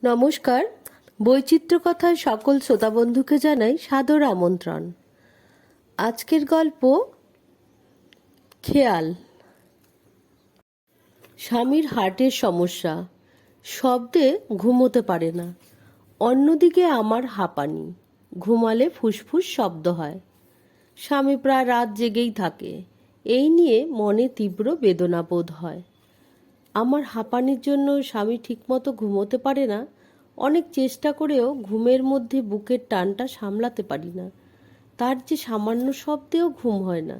নমস্কার। বৈচিত্র্য কথার সকল শ্রোতা বন্ধুকে জানাই সাদর আমন্ত্রণ। আজকের গল্প খেয়াল। স্বামীর হার্টের সমস্যা, শব্দে ঘুমোতে পারে না। অন্যদিকে আমার হাঁপানি, ঘুমালে ফুসফুস শব্দ হয়। স্বামী প্রায় রাত জেগেই থাকে। এই নিয়ে মনে তীব্র বেদনা বোধ হয়। আমার হাঁপানির জন্য স্বামী ঠিকমতো ঘুমোতে পারে না। অনেক চেষ্টা করেও ঘুমের মধ্যে বুকের টানটা সামলাতে পারি না। তার যে সামান্য শব্দেও ঘুম হয় না।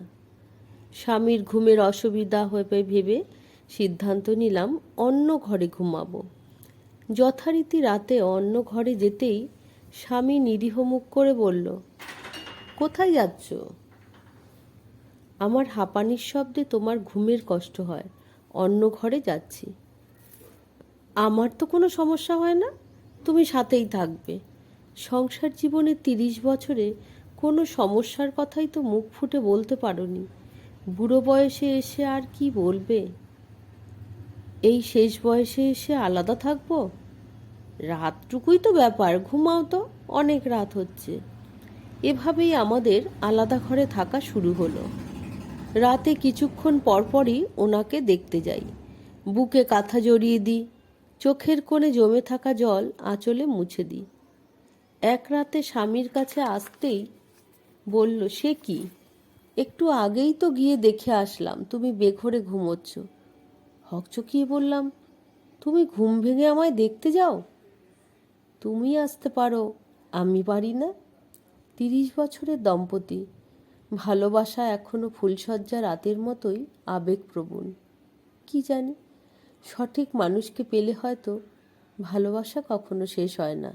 স্বামীর ঘুমের অসুবিধা হবে ভেবে সিদ্ধান্ত নিলাম অন্য ঘরে ঘুমাবো। যথারীতি রাতে অন্য ঘরে যেতেই স্বামী নিরীহ মুখ করে বলল, কোথায় যাচ্ছ? আমার হাঁপানির শব্দে তোমার ঘুমের কষ্ট হয়, অন্য ঘরে যাচ্ছি। আমার তো কোনো সমস্যা হয় না, তুমি সাথেই থাকবে। সংসার জীবনে 30 বছরে কোনো সমস্যার কথাই তো মুখ ফুটে বলতে পারোনি। বুড়ো বয়সে এসে আর কি বলবে? এই শেষ বয়সে এসে আলাদা থাকবো? রাতটুকুই তো ব্যাপার, ঘুমাও তো, অনেক রাত হচ্ছে। এভাবেই আমাদের আলাদা ঘরে থাকা শুরু হলো। রাতে কিছুক্ষণ পরপরই ওনাকে দেখতে যাই। বুকে কাঁথা জড়িয়ে দিই, চোখের কোণে জমে থাকা জল আঁচলে মুছে দিই। এক রাতে স্বামীর কাছে আসতেই বলল, সে কি, একটু আগেই তো গিয়ে দেখে আসলাম তুমি বেঘোরে ঘুমোচ্ছ। হকচকিয়ে বললাম, তুমি ঘুম ভেঙে আমায় দেখতে যাও? তুমি আসতে পারো, আমি পারি না? 30 বছরের দম্পতি, ভালোবাসা এখনো ফুলশয্যা রাতের মতোই আবেগপ্রবণ। কি জানি, সঠিক মানুষকে পেলে হয়তো ভালোবাসা কখনো শেষ হয় না।